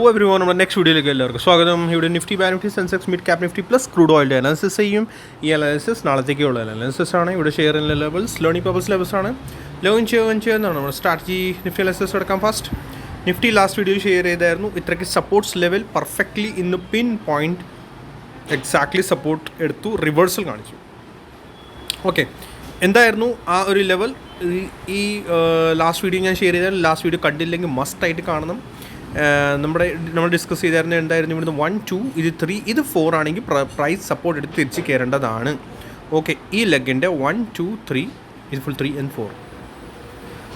Everyone, നമ്മുടെ next വീഡിയോയിലേക്ക് എല്ലാവർക്കും സ്വാഗതം. ഇവിടെ Nifty bank Nifty Sensex mid cap Nifty plus crude ഓയിലിൻ്റെ അനാലിസിസ് ചെയ്യും. ഈ അനാലിസിസ് നാളത്തേക്കുള്ള അനാലിസിസ് ആണ്. ഇവിടെ share in levels learning purpose levels ആണ്. ലോൺ ചെയ്യുന്നതാണ് നമ്മുടെ സ്ട്രാറ്റജി. നിഫ്റ്റി അനാലിസിസ് എടുക്കാം. ഫസ്റ്റ് നിഫ്റ്റി ലാസ്റ്റ് വീഡിയോയിൽ ഷെയർ ചെയ്തായിരുന്നു. ഇത്രയ്ക്ക് സപ്പോർട്ട്സ് ലെവൽ പെർഫെക്റ്റ്ലി ഇന്ന് പിൻ പോയിൻറ്റ് എക്സാക്ട്ലി സപ്പോർട്ട് എടുത്തു, റിവേഴ്സൽ കാണിച്ചു. ഓക്കെ, എന്തായിരുന്നു ആ ഒരു ലെവൽ? ഈ ലാസ്റ്റ് വീഡിയോ ഞാൻ ഷെയർ ചെയ്താൽ ലാസ്റ്റ് വീഡിയോ കണ്ടില്ലെങ്കിൽ മസ്റ്റായിട്ട് കാണണം. നമ്മൾ ഡിസ്കസ് ചെയ്തായിരുന്നു എന്തായിരുന്നു ഇവിടുന്ന് 1, 2, ഇത് 3, ഇത് 4 ആണെങ്കിൽ പ്രൈസ് സപ്പോർട്ട് എടുത്ത് തിരിച്ച് കയറേണ്ടതാണ്. ഓക്കെ, ഈ ലെഗിൻ്റെ 1, 2, 3, ഇത് ഫുൾ 3 and 4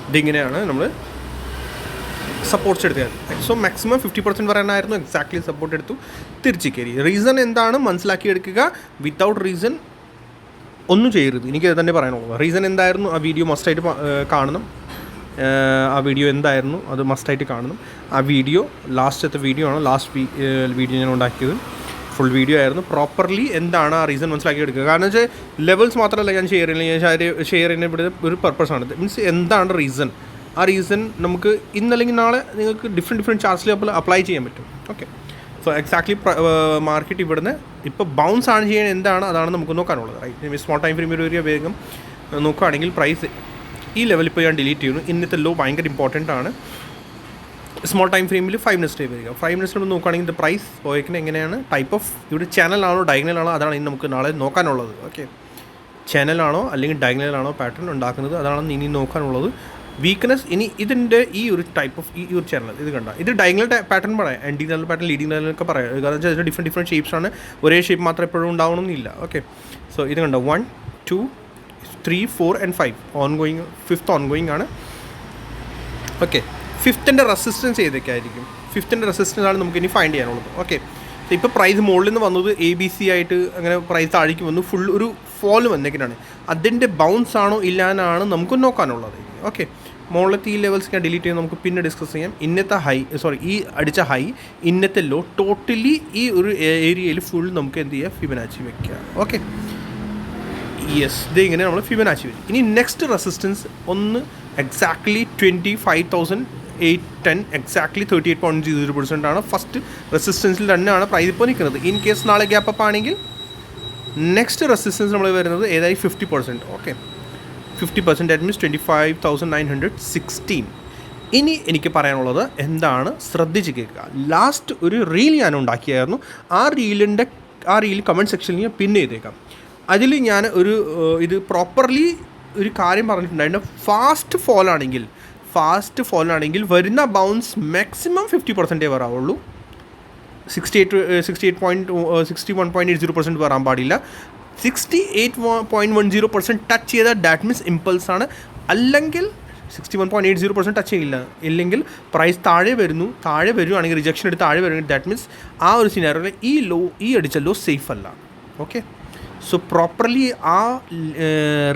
ഇതിങ്ങനെയാണ് നമ്മൾ സപ്പോർട്ട്സ് എടുത്തത്. So maximum 50% വരാനായിരുന്നു. എക്സാക്ട്ലി സപ്പോർട്ട് എടുത്തു, തിരിച്ച് കയറി. റീസൺ എന്താണ് മനസ്സിലാക്കിയെടുക്കുക. വിത്തൗട്ട് റീസൺ ഒന്നും ചെയ്യരുത്, എനിക്ക് തന്നെ പറയാനുള്ളൂ. റീസൺ എന്തായിരുന്നു ആ വീഡിയോ മസ്റ്റായിട്ട് കാണണം. ആ വീഡിയോ എന്തായിരുന്നു അത് മസ്റ്റായിട്ട് കാണണം. ആ വീഡിയോ ലാസ്റ്റത്തെ വീഡിയോ ആണ്. ലാസ്റ്റ് വീഡിയോ ഞാൻ ഉണ്ടാക്കിയത് ഫുൾ വീഡിയോ ആയിരുന്നു. പ്രോപ്പർലി എന്താണ് ആ റീസൺ മനസ്സിലാക്കി എടുക്കുക. കാരണം വെച്ചാൽ ലെവൽസ് മാത്രമല്ല ഞാൻ ഷെയർ ചെയ്യുന്ന ഇവിടെ ഒരു പർപ്പസാണ്. മീൻസ് എന്താണ് റീസൺ. ആ റീസൺ നമുക്ക് ഇന്നല്ലെങ്കിൽ നാളെ നിങ്ങൾക്ക് ഡിഫറെൻറ്റ് ചാർട്ട്സിൽ അപ്ലൈ ചെയ്യാൻ പറ്റും. ഓക്കെ, സോ എക്സാക്ട്ലി മാർക്കറ്റ് ഇവിടുന്ന് ഇപ്പോൾ ബൗൺസ് ആണ് ചെയ്യാൻ എന്താണ് അതാണ് നമുക്ക് നോക്കാനുള്ളത്. റൈറ്റ്, സ്മോൾ ടൈം ഫ്രെയിമിൽ ഒരു വേഗം നോക്കുകയാണെങ്കിൽ പ്രൈസ് ഈ ലെവലിൽ ഇപ്പോൾ ഞാൻ ഡിലീറ്റ് ചെയ്യുന്നു. ഇന്നത്തെ ലോ ഭയങ്കര ഇമ്പോർട്ടൻ്റ് ആണ്. സ്മോൾ ടൈം ഫ്രെയിമിൽ 5 minutes ഡേ വരിക. 5 minutes നോക്കുകയാണെങ്കിൽ ഇത് പ്രൈസ് പോയേക്കുന്നത് എങ്ങനെയാണ്, ടൈപ്പ് ഓഫ് ഇവിടെ ചാനലാണോ ഡയഗണലാണോ, അതാണ് ഇനി നമുക്ക് നാളെ നോക്കാനുള്ളത്. ഓക്കെ, ചാനലാണോ അല്ലെങ്കിൽ ഡയഗണലാണോ പാറ്റേൺ ഉണ്ടാക്കുന്നത്, അതാണ് ഇനി നോക്കാനുള്ളത്. വീക്ക്നെസ് ഇനി ഇതിൻ്റെ ഈ ഒരു ടൈപ്പ് ഓഫ് ഈ ഒരു ചാനൽ ഇത് കണ്ട, ഇത് ഡയഗണൽ പാറ്റേൺ പറയാം, എൻഡിഗണൽ പാറ്റേൺ, ലീഡിംഗ് ലെവലൊക്കെ പറയാം. കാരണം വെച്ചാൽ ഡിഫറെൻറ്റ് ഷേപ്സ് ആണ്. ഒരേ ഷേപ്പ് മാത്രമേ എപ്പോഴും ഉണ്ടാവണമെന്നില്ല. ഓക്കെ, സോ ഇത് കണ്ട 1, 2, 3, 4 and 5 ഓൺഗോയിങ്, 5th ഓൺഗോയിങ് ആണ്. ഓക്കെ, 5th റെസിസ്റ്റൻസ് ഏതൊക്കെ ആയിരിക്കും? 5th റെസിസ്റ്റൻസ് ആണ് നമുക്ക് ഇനി ഫൈൻഡ് ചെയ്യാനുള്ളത്. ഓക്കെ, ഇപ്പോൾ പ്രൈസ് മുകളിൽ നിന്ന് വന്നത് ABC ആയിട്ട് അങ്ങനെ പ്രൈസ് താഴേക്ക് വന്നു, ഫുൾ ഒരു ഫോൾ വന്നേക്കാണ്. അതിൻ്റെ ബൗൺസ് ആണോ ഇല്ലാന്നാണ് നമുക്ക് നോക്കാനുള്ളത്. ഓക്കെ, മുകളിലത്തെ ഈ ലെവൽസ് ഞാൻ ഡിലീറ്റ് ചെയ്ത് നമുക്ക് പിന്നെ ഡിസ്കസ് ചെയ്യാം. ഇന്നത്തെ ഈ അടിച്ച ഹൈ, ഇന്നത്തെ ലോ, ടോട്ടലി ഈ ഒരു ഏരിയയിൽ ഫുൾ നമുക്ക് എന്ത് ചെയ്യാം, ഫിബനാച്ചി വെക്കുക. ഓക്കെ, യെസ്, ഇത് ഇങ്ങനെ നമ്മൾ ഫിബനാച്ചി വരും. ഇനി നെക്സ്റ്റ് റെസിസ്റ്റൻസ് ഒന്ന് എക്സാക്ട്ലി 25,810 എക്സാക്ട്ലി 38.0% ആണ്. ഫസ്റ്റ് റെസിസ്റ്റൻസിൽ തന്നെയാണ് പ്രൈസ് ഇപ്പോൾ നിൽക്കുന്നത്. ഇൻ കേസ് നാളെ ഗ്യാപ്പ് അപ്പ് ആണെങ്കിൽ നെക്സ്റ്റ് റെസിസ്റ്റൻസ് നമ്മൾ വരുന്നത് ഏതായി 50%. Okay, 50% that means 25,916. ഇനി എനിക്ക് പറയാനുള്ളത് എന്താണ്, ശ്രദ്ധിച്ച് കേൾക്കുക. ലാസ്റ്റ് ഒരു റീൽ ഞാൻ ഉണ്ടാക്കിയായിരുന്നു. ആ റീൽ കമൻറ്റ് സെക്ഷനിൽ ഞാൻ പിൻ ചെയ്തേക്കാം. അതിൽ ഞാൻ ഇത് പ്രോപ്പർലി ഒരു കാര്യം പറഞ്ഞിട്ടുണ്ടായിരുന്നു. ഫാസ്റ്റ് ഫോൾ ആണെങ്കിൽ വരുന്ന ബൗൺസ് മാക്സിമം 50% വരാവുള്ളൂ. 61.80% വരാൻ പാടില്ല. 68.10% ടച്ച് ചെയ്താൽ ദാറ്റ് മീൻസ് ഇമ്പൾസ് ആണ്. അല്ലെങ്കിൽ 61.80% ടച്ച് ചെയ്യില്ല. ഇല്ലെങ്കിൽ പ്രൈസ് താഴെ വരുവാണെങ്കിൽ റിജക്ഷൻ എടുത്ത് താഴെ വരുവാണെങ്കിൽ ദാറ്റ് മീൻസ് ആ ഒരു സിനാരിയോയിൽ ഈ അടിച്ച ലോ സേഫ് അല്ല. ഓക്കെ, സോ പ്രോപ്പർലി ആ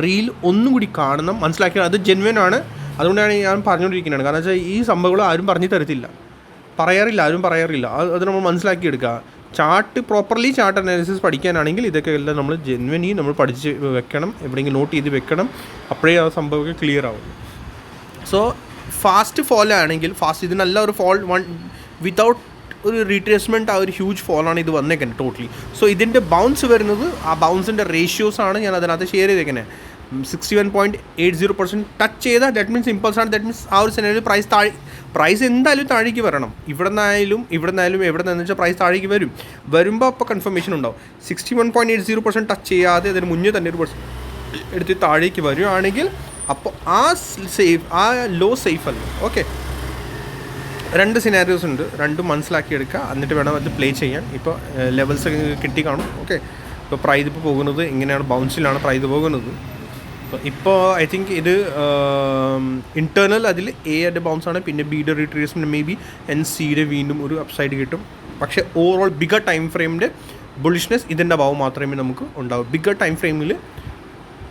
റീൽ ഒന്നും കൂടി കാണണം, മനസ്സിലാക്കിയാൽ അത് ജെന്വൻ ആണ്. അതുകൊണ്ടാണ് ഞാൻ പറഞ്ഞുകൊണ്ടിരിക്കുന്നത്. കാരണം വെച്ചാൽ ഈ സംഭവങ്ങൾ ആരും പറഞ്ഞു തരത്തില്ല, ആരും പറയാറില്ല. അത് നമ്മൾ മനസ്സിലാക്കിയെടുക്കുക. പ്രോപ്പർലി ചാർട്ട് അനാലിസിസ് പഠിക്കാനാണെങ്കിൽ ഇതൊക്കെ എല്ലാം നമ്മൾ ജെന്വനി നമ്മൾ പഠിച്ച് വെക്കണം, എവിടെയെങ്കിലും നോട്ട് ചെയ്ത് വെക്കണം. അപ്പോഴേ ആ സംഭവമൊക്കെ ക്ലിയർ ആവും. സോ ഫാസ്റ്റ് ഫോൾ ആണെങ്കിൽ ഇതിനല്ല ഒരു ഫോൾ വിതൗട്ട് ഒരു റീട്രേസ്മെൻറ്റ്, ആ ഒരു ഹ്യൂജ് ഫോളാണ് ഇത് വന്നേക്കുന്നത് ടോട്ടലി. സോ ഇതിൻ്റെ ബൗൺസ് വരുന്നത്, ആ ബൗൺസിൻ്റെ റേഷ്യോസാണ് ഞാൻ അതിനകത്ത് ഷെയർ ചെയ്തേക്കുന്നത്. 61.80% ടച്ച് ചെയ്താൽ ദാറ്റ് മീൻസ് ഇമ്പൾസ് ആണ്. ദാറ്റ് മീൻസ് ആ ഒരു സിനാരിയോയിൽ പ്രൈസ് എന്തായാലും താഴേക്ക് വരണം. ഇവിടെ നിന്നായാലും എവിടെ നിന്ന് വെച്ചാൽ പ്രൈസ് താഴേക്ക് വരുമ്പോൾ അപ്പോൾ കൺഫർമേഷൻ ഉണ്ടാവും. 61.80% ടച്ച് ചെയ്യാതെ അതിന് മുന്നേ തന്നെ ഒരു എടുത്ത് താഴേക്ക് വരുവാണെങ്കിൽ അപ്പോൾ ആ ലോ സേഫ് അല്ല. ഓക്കെ, 2 സിനാരിയോസ് ഉണ്ട്, രണ്ടും മനസ്സിലാക്കിയെടുക്കുക. എന്നിട്ട് വേണം അത് പ്ലേ ചെയ്യാൻ. ഇപ്പോൾ ലെവൽസ് കിട്ടി കാണും. ഓക്കെ, ഇപ്പോൾ പ്രൈസ് ഇപ്പോൾ പോകുന്നത് ഇങ്ങനെയാണ്, ബൗൺസിലാണ് പ്രൈസ് പോകുന്നത്. ഇപ്പോൾ ഐ തിങ്ക് ഇത് ഇൻറ്റേർണൽ അതിൽ എയുടെ ബൗൺസാണ്. പിന്നെ ബിയുടെ റീട്രേസ്മെൻറ്റ് മേ ബി NCയുടെ വീണ്ടും ഒരു അപ്സൈഡ് കിട്ടും. പക്ഷേ ഓവറോൾ ബിഗർ ടൈം ഫ്രെയിമിൻ്റെ ബുള്ളിഷ്നെസ് ഇതിൻ്റെ ഭാവം മാത്രമേ നമുക്ക് ഉണ്ടാവൂ. ബിഗർ ടൈം ഫ്രെയിമിൽ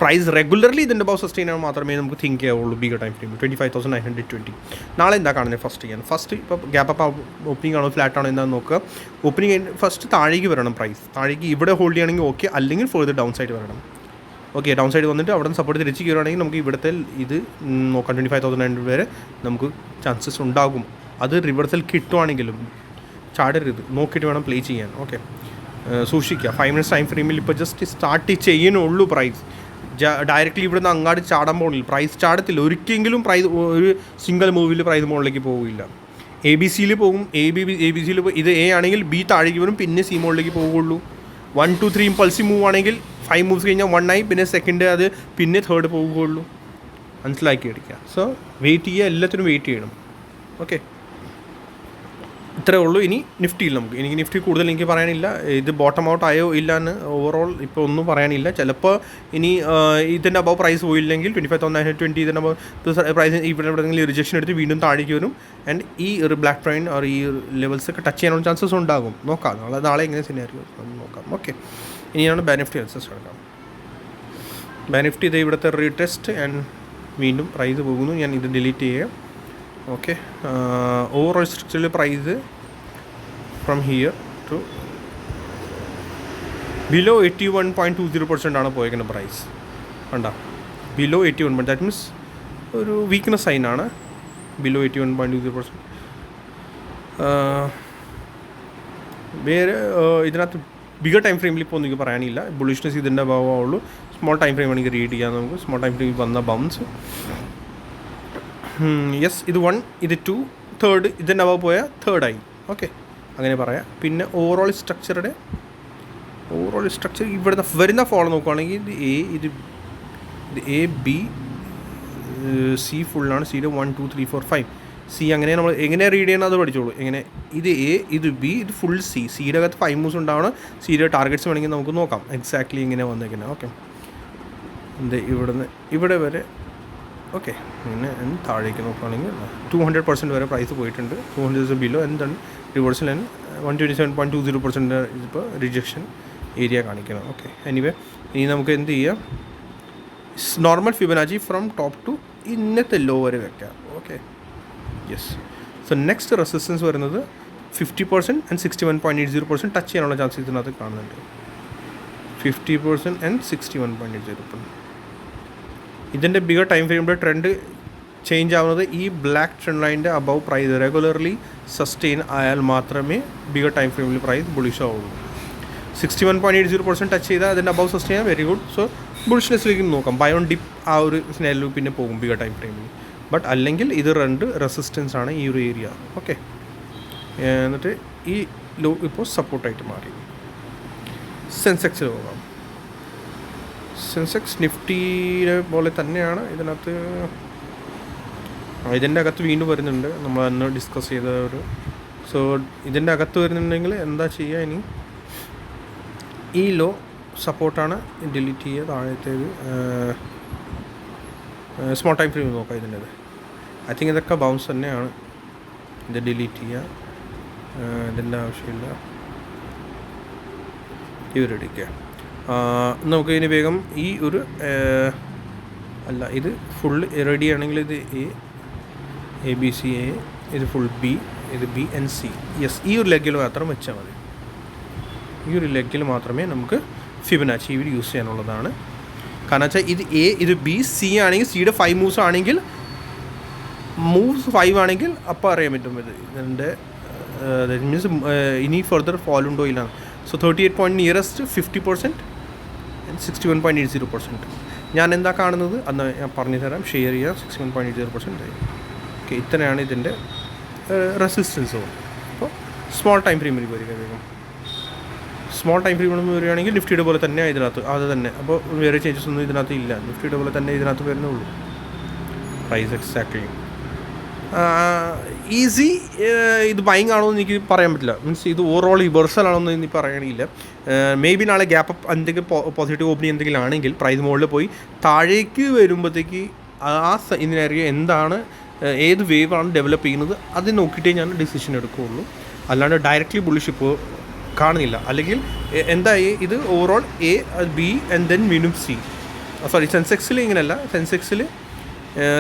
പ്രൈസ് റെഗുലർലി ഇതിൻ്റെ ഭാവം സസ്റ്റെയിൻ ആവാൻ മാത്രമേ നമുക്ക് തിങ്ക് ചെയ്യാവുള്ളൂ. ബിഗർ ടൈം ഫ്രെയിമിൽ 25,920. നാളെ എന്താ കാണുന്നത് ഫസ്റ്റ് ഇപ്പോൾ ഗ്യാപ്പ് അപ്പ് ഓപ്പണിംഗ് ആണോ ഫ്ലാറ്റ് ആണോ എന്താണെന്ന് നോക്കുക. ഓപ്പണിംഗ് ഫസ്റ്റ് താഴേക്ക് വരണം. പ്രൈസ് താഴേക്ക് ഇവിടെ ഹോൾഡ് ചെയ്യണമെങ്കിൽ ഓക്കെ, അല്ലെങ്കിൽ ഫോർ ഡൗൺ സൈഡ് വരണം. ഓക്കെ, ഡൗൺ സൈഡ് വന്നിട്ട് അവിടെ നിന്ന് സപ്പോർട്ട് തിരിച്ച് കയറുകയാണെങ്കിൽ നമുക്ക് ഇവിടുത്തെ ഇത് നോക്കാം. 25,900 വരെ നമുക്ക് ചാൻസസ് ഉണ്ടാകും. അത് റിവേഴ്സൽ കിട്ടുവാണെങ്കിലും ചാടരുത്, നോക്കിയിട്ട് വേണം പ്ലേ ചെയ്യാൻ. ഓക്കെ, സൂക്ഷിക്കുക. 5 minutes ടൈം ഫ്രെയിമിൽ ഇപ്പോൾ ജസ്റ്റ് സ്റ്റാർട്ട് ചെയ്യുന്നുള്ളൂ പ്രൈസ്. ഡയറക്റ്റ്ലി ഇവിടെ നിന്ന് അങ്ങോട്ട് ചാടാൻ പോകുന്നില്ല, പ്രൈസ് ചാടത്തില്ല ഒരിക്കലെങ്കിലും. പ്രൈസ് ഒരു സിംഗിൾ മൂവിൽ പ്രൈസ് മുകളിലേക്ക് പോകില്ല. ABC പോകും, ABC ഇത് A ആണെങ്കിൽ B താഴേക്ക് വരും, പിന്നെ C മുകളിലേക്ക് പോവുള്ളൂ. 1 2 3 ഇമ്പൾസീവ് മൂവ് ആണെങ്കിൽ 5 മൂവ്സ് കഴിഞ്ഞാൽ 1 ആയി, പിന്നെ സെക്കൻഡ് അത്, പിന്നെ തേർഡ് പോവുകയുള്ളൂ. മനസ്സിലാക്കി എടുക്കുക. സോ വെയിറ്റ് ചെയ്യുക, എല്ലാത്തിനും വെയിറ്റ് ചെയ്യണം. ഓക്കെ, ഇത്രേ ഉള്ളൂ. ഇനി നിഫ്റ്റിയിൽ എനിക്ക് നിഫ്റ്റി കൂടുതൽ എനിക്ക് പറയാനില്ല. ഇത് ബോട്ടം ഔട്ട് ആയോ ഇല്ല എന്ന് ഓവറോൾ ഇപ്പോൾ ഒന്നും പറയാനില്ല. ചിലപ്പോൾ ഇനി ഇതിൻ്റെ അബവ് പ്രൈസ് പോയില്ലെങ്കിൽ 25,920 ഇതിൻ്റെ അബവ് പ്രൈസ് ഇവിടെ എവിടെയെങ്കിലും റിജക്ഷൻ എടുത്ത് വീണ്ടും താഴേക്ക് വരും. ആൻഡ് ഈ ഒരു ബ്ലാക്ക് ട്രെയിൻ ഓർ ഈ ലെവൽസൊക്കെ ടച്ച് ചെയ്യാനുള്ള ചാൻസസ് ഉണ്ടാകും. നോക്കാം, നാളെ എങ്ങനെ സിനാരിയോ നോക്കാം. ഓക്കെ, ഇനിയാണ് ബാനിഫ്റ്റി അനലിസിസ് എടുക്കാം. ബാനിഫ്റ്റി ഇത് ഇവിടുത്തെ റീടെസ്റ്റ് ആൻഡ് വീണ്ടും പ്രൈസ് പോകുന്നു. ഞാൻ ഇത് ഡിലീറ്റ് ചെയ്യാം. ഓക്കെ, ഓവറോൾ സ്ട്രക്ചറിൽ price from here to below 81.20% ആണ് പോയേക്കുന്ന പ്രൈസ്. കണ്ട, ബിലോ 81, ദാറ്റ് മീൻസ് ഒരു വീക്ക്നെസ് സൈനാണ്. ബിലോ 81.20%. വേറെ ഇതിനകത്ത് ബിഗർ ടൈം ഫ്രെയിമിൽ ഇപ്പോൾ ഒന്നും പറയാനില്ല. ബുള്ളിഷ്നെസ് ഇതിൻ്റെ ഭാവമുള്ളൂ. സ്മോൾ ടൈം ഫ്രെയിം ആണെങ്കിൽ റീഡ് ചെയ്യാം നമുക്ക്. സ്മോൾ ടൈം ഫ്രെയിമിൽ വന്ന ബൗൺസ്, യെസ്, ഇത് 1, ഇത് 2, തേർഡ് ഇതിൻ്റെ അഭാവം പോയാൽ തേർഡായി. ഓക്കെ, അങ്ങനെ പറയാം. പിന്നെ ഓവറോൾ സ്ട്രക്ചർ ഇവിടുന്ന് വരുന്ന ഫോളോ നോക്കുകയാണെങ്കിൽ ഇത് A B C ഫുള്ളാണ്. സിയുടെ 1 2 3 4 5 C അങ്ങനെ നമ്മൾ എങ്ങനെ റീഡ് ചെയ്യണം അത് പഠിച്ചോളൂ. എങ്ങനെ ഇത് A, ഇത് B, ഇത് ഫുൾ സിയുടെ അകത്ത് 5 മൂവ്സ് ഉണ്ടാവണം. സിയുടെ ടാർഗറ്റ്സ് വേണമെങ്കിൽ നമുക്ക് നോക്കാം എക്സാക്ട്ലി ഇങ്ങനെ വന്നേക്കുന്നത്. ഓക്കെ, ഇവിടുന്ന് ഇവിടെ വരെ. ഓക്കെ, പിന്നെ താഴേക്ക് നോക്കുകയാണെങ്കിൽ 200% വരെ പ്രൈസ് പോയിട്ടുണ്ട്. 200 ബിലോ എന്താണ് റിവേഴ്സൽ 127.20% ഇതിപ്പോൾ റിജക്ഷൻ ഏരിയ കാണിക്കണം. ഓക്കെ, എനിവേ ഇനി നമുക്ക് എന്ത് ചെയ്യാം, normal Fibonacci from top to ഇന്നത്തെ ലോ വരെ വെക്കാം. Okay, yes. So next resistance വരുന്നത് 50% ആൻഡ് 61.80% ടച്ച് ചെയ്യാനുള്ള ചാൻസ് ഇതിനകത്ത് കാണുന്നുണ്ട്. 50% ആൻഡ് 61.80%. ഇതിൻ്റെ ബിഗർ ടൈം ഫ്രെയിമിൻ്റെ ട്രെൻഡ് ചേഞ്ച് ആവുന്നത് ഈ ബ്ലാക്ക് ട്രെൻഡ് ലൈനിൻ്റെ അബവ് പ്രൈസ് റെഗുലർലി സസ്റ്റെയിൻ ആയാൽ മാത്രമേ ബിഗർ ടൈം ഫ്രെയിമിൽ പ്രൈസ് ബുളിഷ് ആവുള്ളൂ. 61.80% ടച്ച് ചെയ്താൽ അതിൻ്റെ above sustain very good. So ബുളിഷ്നെസ്സിലേക്ക് നോക്കാം. ബൈ ഓൺ ഡിപ്പ് ആ ഒരു സ്നെല്ലിൽ പിന്നെ പോകും ബിഗർ ടൈം ഫ്രെയിമിൽ. ബട്ട് അല്ലെങ്കിൽ ഇത് റെസിസ്റ്റൻസ് ആണ് ഈ ഒരു ഏരിയ. ഓക്കെ, എന്നിട്ട് ഈ ലോ ഇപ്പോൾ സപ്പോർട്ടായിട്ട് മാറി. സെൻസെക്സിൽ പോകാം. സെൻസെക്സ് നിഫ്റ്റിയുടെ പോലെ തന്നെയാണ്. ഇതിൻ്റെ അകത്ത് വീണ്ടും വരുന്നുണ്ട്, നമ്മൾ അന്ന് ഡിസ്കസ് ചെയ്ത ഒരു. സോ ഇതിൻ്റെ അകത്ത് വരുന്നുണ്ടെങ്കിൽ എന്താ ചെയ്യുക, ഇനി ഈ ലോ സപ്പോർട്ടാണ്, ഡിലീറ്റ് ചെയ്യുക. താഴത്തേത് സ്മോൾ ടൈം ഫ്രെയിം നോക്കാം. ഇതിൻ്റെത് ഐ തിങ്ക് ഇതൊക്കെ ബൗൺസ് തന്നെയാണ്. ഇത് ഡിലീറ്റ് ചെയ്യുക, ഇതിൻ്റെ ആവശ്യമില്ല. ഇവരെടുക്കുക. നമുക്ക് ഇനി വേഗം ഈ ഒരു അല്ല, ഇത് ഫുൾ റെഡി ആണെങ്കിൽ ഇത് ABC A, ഇത് ഫുൾ B, ഇത് B and C. യെസ്, ഈ ഒരു ലെഗിൽ മാത്രം വെച്ചാൽ മതി. ഈ ഒരു ലെഗിൽ മാത്രമേ നമുക്ക് ഫിബനാച്ചി ഇവിടെ യൂസ് ചെയ്യാനുള്ളതാണ്. കാരണം വെച്ചാൽ ഇത് A, ഇത് B, C ആണെങ്കിൽ സിയുടെ 5 മൂവ്സ് ആണെങ്കിൽ, മൂവ്സ് 5 ആണെങ്കിൽ അപ്പോൾ അറിയാൻ പറ്റും ഇതിൻ്റെ ദാറ്റ് മീൻസ് ഇനി ഫർദർ ഫോൾ ഉണ്ടോ ഇല്ല. So 38 point nearest 50% and 61.80%. ഞാൻ എന്താ കാണുന്നത് അന്ന് ഞാൻ പറഞ്ഞു തരാം, ഷെയർ ചെയ്യാം. 61.80%. ഓക്കെ, ഇത്രയാണ് ഇതിൻ്റെ റെസിസ്റ്റൻസ്. അപ്പോൾ സ്മോൾ ടൈം ഫ്രെയിമിൽ വരിക വേഗം. സ്മോൾ ടൈം ഫ്രെയിമിൽ വരികയാണെങ്കിൽ നിഫ്റ്റിയുടെ പോലെ തന്നെ ഇതിനകത്ത് അത് തന്നെ. അപ്പോൾ വേറെ ചേഞ്ചസ് ഒന്നും ഇതിനകത്ത് ഇല്ല, നിഫ്റ്റിയുടെ പോലെ തന്നെ ഇതിനകത്ത് വരുന്നുള്ളൂ പ്രൈസ് എക്സാക്ട്ലി. ഈസി ഇത് ബൈങ് ആണോ എന്ന് എനിക്ക് പറയാൻ പറ്റില്ല. മീൻസ് ഇത് ഓവറോൾ റിവേഴ്സൽ ആണോ എന്ന് എനിക്ക് പറയണില്ല. മേ ബി നാളെ ഗ്യാപ്പ് അപ്പ് എന്തെങ്കിലും പോസിറ്റീവ് ഓപ്പണിംഗ് എന്തെങ്കിലും ആണെങ്കിൽ പ്രൈസ് മുകളിൽ പോയി താഴേക്ക് വരുമ്പോഴത്തേക്ക് ആ ഇതിനറിയ എന്താണ്, ഏത് വേവാണ് ഡെവലപ്പ് ചെയ്യുന്നത് അത് നോക്കിയിട്ടേ ഞാൻ ഡിസിഷൻ എടുക്കുകയുള്ളൂ. അല്ലാണ്ട് ഡയറക്റ്റ്ലി ബുള്ളിഷ് ഇപ്പോൾ കാണുന്നില്ല. അല്ലെങ്കിൽ എന്തായി ഇത് overall A, B and then വീണ്ടും C. സോറി, സെൻസെക്സിൽ ഇങ്ങനെയല്ല.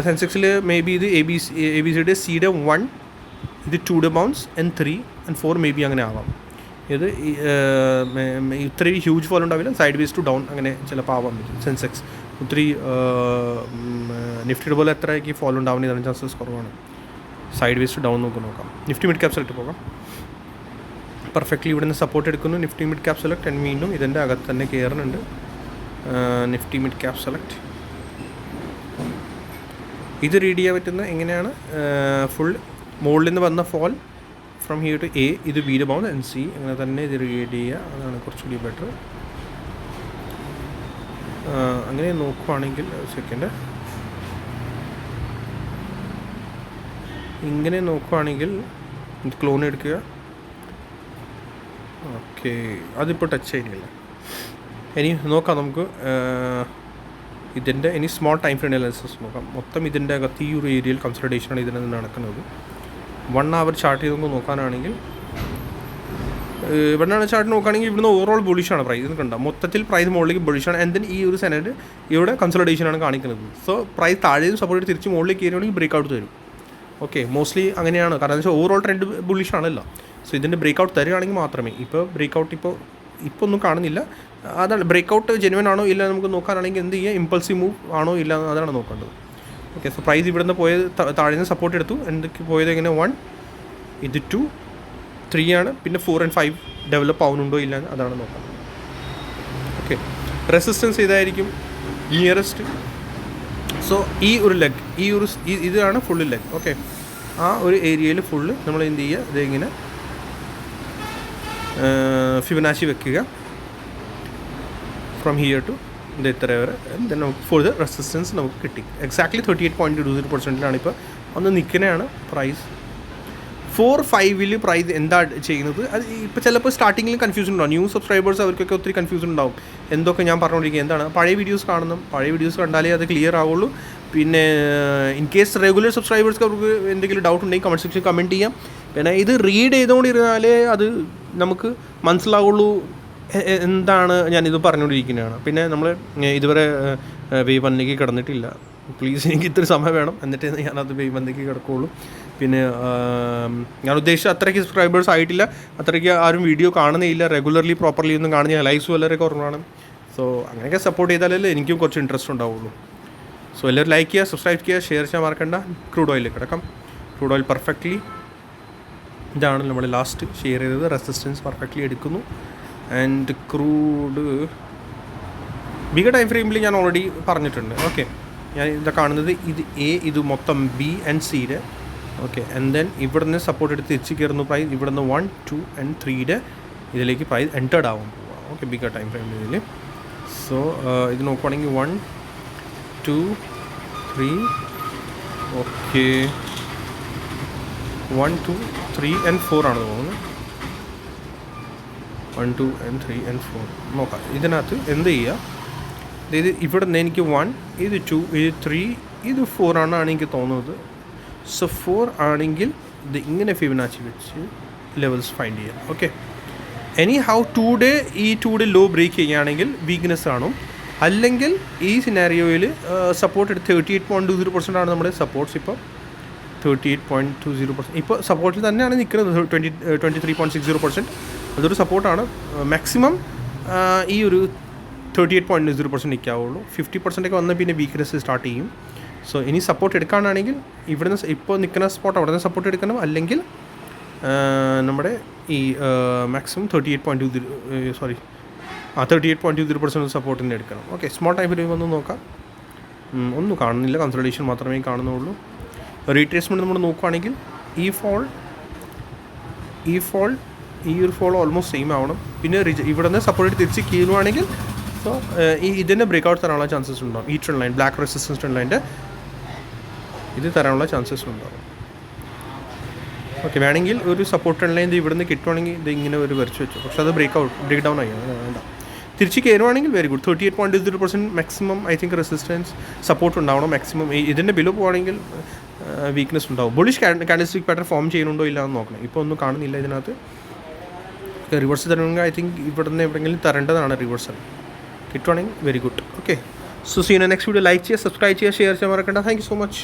സെൻസെക്സിൽ മേ ബി ഇത് ABCയുടെ സിയുടെ 1, ഇത് 2 bounce and 3 and 4 may be അങ്ങനെ ആവാം. ഇത് ഇത്രയും ഹ്യൂജ് ഫോൾ ഉണ്ടാവില്ല, സൈഡ് വേസ് ടു ഡൗൺ അങ്ങനെ ചിലപ്പോൾ ആവാൻ പറ്റും. സെൻസെക്സ് ഒത്തിരി നിഫ്റ്റിയുടെ പോലെ എത്രയ്ക്ക് ഫോൾ ഉണ്ടാവുന്ന ചാൻസസ് കുറവാണ്. സൈഡ് വേസ് ടു ഡൗൺ നോക്കാം. നിഫ്റ്റി മിഡ് ക്യാപ്സിലിട്ട് പോകാം. പെർഫെക്റ്റ്ലി ഇവിടെ നിന്ന് സപ്പോർട്ട് എടുക്കുന്നു. Nifty mid cap select and വീണ്ടും ഇതിൻ്റെ അകത്ത് തന്നെ കയറുന്നുണ്ട്. നിഫ്റ്റി മിഡ് ക്യാപ് സെലക്ട് ഇത് റീഡ് ചെയ്യാൻ പറ്റുന്ന എങ്ങനെയാണ്? ഫുൾ മുകളിൽ നിന്ന് വന്ന fall from here to A, ഇത് ബി യുടെ ബൗണ്ട് ആൻഡ് സി, അങ്ങനെ തന്നെ ഇത് റീഡ് ചെയ്യുക. അതാണ് കുറച്ചുകൂടി ബെറ്റർ. അങ്ങനെ നോക്കുവാണെങ്കിൽ സെക്കൻഡ് ഇങ്ങനെ നോക്കുവാണെങ്കിൽ ക്ലോൺ എടുക്കുക. ഓക്കെ, അതിപ്പോൾ ടച്ച് ചെയ്യുന്നില്ല. ഇനി നോക്കാം നമുക്ക് ഇതിൻ്റെ ഇനി സ്മോൾ ടൈം ഫ്രെയിം അനാലിസിസ് നോക്കാം. മൊത്തം ഇതിൻ്റെ അകത്ത് ഈ ഒരു ഏരിയയിൽ കൺസൾട്ടേഷനാണ് ഇതിൽ നിന്ന് നടക്കുന്നത്. 1 hour ചാർട്ട് ചെയ്ത് നമുക്ക് നോക്കാനാണെങ്കിൽ ഇവിടെയാണ് ചാർട്ട് നോക്കുകയാണെങ്കിൽ ഇവിടുന്ന് ഓവറോൾ ബുളിഷാണ് പ്രൈസ്. ഇത് കണ്ട മൊത്തത്തിൽ പ്രൈസ് മുകളിലേക്ക് ബുളിഷാണ്. ആൻഡ് ദെൻ ഈ ഒരു സെനറ്റ് ഇവിടെ കൺസൾട്ടേഷനാണ് കാണിക്കുന്നത്. സോ പ്രൈസ് താഴെ സപ്പോർട്ട് തിരിച്ച് മുകളിലേക്ക് കയറുകയാണെങ്കിൽ ബ്രേക്ക് ഔട്ട് തരും. ഓക്കെ, മോസ്റ്റ്ലി അങ്ങനെയാണ്. കാരണം എന്താ വെച്ചാൽ ഓവറോൾ ട്രെൻഡ് ബുള്ളിഷാണല്ലോ. സോ ഇതിൻ്റെ ബ്രേക്ക് ഔട്ട് തരികയാണെങ്കിൽ മാത്രമേ. ഇപ്പോൾ ബ്രേക്ക് ഔട്ട് ഇപ്പോൾ ഒന്നും കാണുന്നില്ല. അതാണ് ബ്രേക്ക് ഔട്ട് ജെനുവൻ ആണോ ഇല്ല നമുക്ക് നോക്കാനാണെങ്കിൽ എന്ത് ചെയ്യുക, ഇമ്പൾസീവ് മൂവ് ആണോ ഇല്ല അതാണ് നോക്കേണ്ടത്. ഓക്കെ, സോ പ്രൈസ് ഇവിടെ നിന്ന് പോയത് താഴെ നിന്ന് സപ്പോർട്ട് എടുത്തു. എന്തൊക്കെ പോയത് എങ്ങനെ 1, ഇത് 2, 3 ആണ്. പിന്നെ 4 and 5 ഡെവലപ്പ് ആവുന്നുണ്ടോ ഇല്ല അതാണ് നോക്കുന്നത്. ഓക്കെ, റെസിസ്റ്റൻസ് ഇതായിരിക്കും നിയറസ്റ്റ്. സോ ഈ ഒരു ലെഗ് ഇതാണ് ഫുള്ള് ലെഗ്. ഓക്കെ, ആ ഒരു ഏരിയയിൽ ഫുള്ള് നമ്മൾ എന്ത് ചെയ്യുക, ഇതിങ്ങനെ ഫിബനാച്ചി വെക്കുക ഫ്രം ഹിയർ ടു ഇത് ഇത്ര വരെ. ദെൻ നമുക്ക് ഫോർ ദ റെസിസ്റ്റൻസ് നമുക്ക് കിട്ടി. എക്സാക്ട്ലി 38.20% ഇപ്പോൾ ഒന്ന് നിൽക്കുന്നതാണ് പ്രൈസ്. 4-5 പ്രൈസ് എന്താ ചെയ്യുന്നത്? അത് ഇപ്പോൾ ചിലപ്പോൾ സ്റ്റാർട്ടിങ്ങിൽ കൺഫ്യൂഷൻ ഉണ്ടാവും. ന്യൂ സബ്സ്ക്രൈബേഴ്സ് അവർക്കൊക്കെ ഒത്തിരി കൺഫ്യൂഷൻ ഉണ്ടാവും. എന്തൊക്കെ ഞാൻ പറഞ്ഞുകൊണ്ടിരിക്കുക എന്താണ്, പഴയ വീഡിയോസ് കാണണം. പഴയ വീഡിയോസ് കണ്ടാലേ അത് ക്ലിയർ ആവുള്ളൂ. പിന്നെ ഇൻ കേസ് റെഗുലർ സബ്സ്ക്രൈബേഴ്സ്ക്ക് അവർക്ക് എന്തെങ്കിലും ഡൗട്ട് ഉണ്ടെങ്കിൽ കമൻറ്റ് സെക്ഷൻ കമൻറ്റ് ചെയ്യാം. പിന്നെ ഇത് റീഡ് ചെയ്തുകൊണ്ടിരുന്നാലേ അത് നമുക്ക് മനസ്സിലാവുള്ളൂ എന്താണ് ഞാനിത് പറഞ്ഞുകൊണ്ടിരിക്കുന്നതാണ്. പിന്നെ നമ്മൾ ഇതുവരെ വേവ് വന്നിലേക്ക് കിടന്നിട്ടില്ല. പ്ലീസ് എനിക്ക് ഇത്ര സമയം വേണം, എന്നിട്ട് ഞാനത് വേവ് വന്നിലേക്ക് കിടക്കുകയുള്ളൂ. പിന്നെ ഞാൻ ഉദ്ദേശിച്ച അത്രയ്ക്ക് സബ്സ്ക്രൈബേഴ്സ് ആയിട്ടില്ല, അത്രയ്ക്ക് ആരും വീഡിയോ കാണുന്നില്ല, റെഗുലർലി പ്രോപ്പർലി ഒന്നും കാണുന്നില്ല, ലൈക്സ് വളരെ കുറവാണ്. സോ അങ്ങനെയൊക്കെ സപ്പോർട്ട് ചെയ്താലല്ലേ എനിക്കും കുറച്ച് ഇൻട്രസ്റ്റ് ഉണ്ടാവുള്ളൂ. സോ എല്ലാവരും ലൈക്ക് ചെയ്യുക, സബ്സ്ക്രൈബ് ചെയ്യുക, ഷെയർ ചെയ്യാൻ മറക്കണ്ട. ക്രൂഡ് ഓയിലേക്ക് കിടക്കാം. ക്രൂഡ് ഓയിൽ പെർഫെക്റ്റ്ലി ഇതാണ് നമ്മൾ ലാസ്റ്റ് ഷെയർ ചെയ്തത്. റെസിസ്റ്റൻസ് പെർഫെക്റ്റ്ലി എടുക്കുന്നു. ആൻഡ് ക്രൂഡ് ബിഗ് ടൈം ഫ്രെയിമിൽ ഞാൻ ഓൾറെഡി പറഞ്ഞിട്ടുണ്ട്. ഓക്കെ, ഞാൻ ഇത് കാണുന്നത് ഇത് എ, ഇത് മൊത്തം ബി ആൻഡ് സിയുടെ. ഓക്കെ, ആൻഡ് ദെൻ ഇവിടെ നിന്ന് സപ്പോർട്ട് എടുത്ത് തിരിച്ച് കയറുന്നു പ്രൈസ്. ഇവിടെ നിന്ന് 1, 2 and 3 ഇതിലേക്ക് പ്രൈസ് എൻറ്റേർഡ് ആവാൻ പോവുക. ഓക്കെ, ബിഗ് ടൈം ഫ്രെയിമിൽ ഇതിൽ. സോ ഇത് നോക്കുവാണെങ്കിൽ 1, 2, 3. ഓക്കെ, 1, 2, 3 and 4 ആണ് തോന്നുന്നത്. 1, 2 and 3 and 4 നോക്കാം. ഇതിനകത്ത് എന്ത് ചെയ്യുക, ഇത് ഇവിടെ നിന്ന് എനിക്ക് 1, ഇത് 2, ഇത് 3, ഇത് 4 ആണ് എനിക്ക് തോന്നുന്നത്. സോ 4 ആണെങ്കിൽ ഇത് ഇങ്ങനെ ഫിബനാച്ചി വെച്ച് ലെവൽസ് ഫൈൻഡ് ചെയ്യാം. Okay, anyhow 2 day low break ചെയ്യുകയാണെങ്കിൽ വീക്ക്നെസ് കാണും. അല്ലെങ്കിൽ ഈ സിനാരിയോയിൽ സപ്പോർട്ട് എടുത്ത് 38.20% ആണ് നമ്മുടെ സപ്പോർട്ട്സ്. ഇപ്പോൾ 38.20%. ഇപ്പോൾ സപ്പോർട്ടിൽ തന്നെയാണ് നിൽക്കുന്നത്. 23.60% അതൊരു സപ്പോർട്ടാണ്. മാക്സിമം ഈ ഒരു 38.0% നിൽക്കാവുള്ളൂ. 50% ഒക്കെ വന്നാൽ പിന്നെ വീക്ക്നെസ് സ്റ്റാർട്ട് ചെയ്യും. സോ ഇനി സപ്പോർട്ട് എടുക്കാനാണെങ്കിൽ ഇവിടുന്ന് ഇപ്പോൾ നിൽക്കുന്ന സ്പോട്ട് അവിടെ നിന്ന് സപ്പോർട്ട് എടുക്കണം. അല്ലെങ്കിൽ നമ്മുടെ ഈ മാക്സിമം 38.20% സപ്പോർട്ട് തന്നെ എടുക്കണം. ഓക്കെ, സ്മോൾ ടൈം ഫ്രെയിം ഒന്ന് നോക്കാം. ഒന്നും കാണുന്നില്ല, കൺസൾട്ടേഷൻ മാത്രമേ കാണുന്നുള്ളൂ. റീട്രേസ്മെൻറ്റ് നമ്മൾ നോക്കുകയാണെങ്കിൽ ഈ ഒരു ഫോൾ ഓൾമോസ്റ്റ് സെയിം ആവണം. പിന്നെ ഇവിടെ നിന്ന് സപ്പോർട്ട് തിരിച്ച് കീഴുവാണെങ്കിൽ സോ ഇതിൻ്റെ ബ്രേക്ക് ഔട്ട് തരാനുള്ള ചാൻസസ് ഉണ്ടാവും. ഈ trend line, black resistance trend ലൈൻ്റെ ഇത് തരാനുള്ള ചാൻസസ് ഉണ്ടാവും. ഓക്കെ, വേണമെങ്കിൽ ഒരു സപ്പോർട്ട് ട്രെൻഡ് ലൈൻ ഇവിടെ നിന്ന് കിട്ടുവാണെങ്കിൽ ഇത് ഇങ്ങനെ ഒരു വരച്ച് വെച്ചു. പക്ഷേ അത് ബ്രേക്ക് ഡൗൺ ആയി വേണ്ട. തിരിച്ച് കയറുവാണെങ്കിൽ very good. 38.0% maximum I think resistance support ഉണ്ടാവണം മാക്സിമം. ഇതിൻ്റെ ബിലോ പോവുകയാണെങ്കിൽ വീക്ക്നെസ് ഉണ്ടാവും. ബുള്ളിഷ് കാൻഡിൽസ്റ്റിക് പാറ്റേൺ ഫോം ചെയ്യുന്നുണ്ടോ ഇല്ല എന്ന് നോക്കണം. ഇപ്പോൾ ഒന്നും കാണുന്നില്ല ഇതിനകത്ത്. റിവേഴ്സ് തരണമെങ്കിൽ ഐ തിങ്ക് ഇവിടെ നിന്ന് എവിടെയെങ്കിലും തരേണ്ടതാണ് റിവേഴ്സൽ. കിട്ടുവാണെങ്കിൽ very good. Okay, so see you next video. Like ചെയ്യുക, സബ്സ്ക്രൈബ് ചെയ്യുക, ഷെയർ ചെയ്യാൻ മറക്കണ്ട. Thank you so much.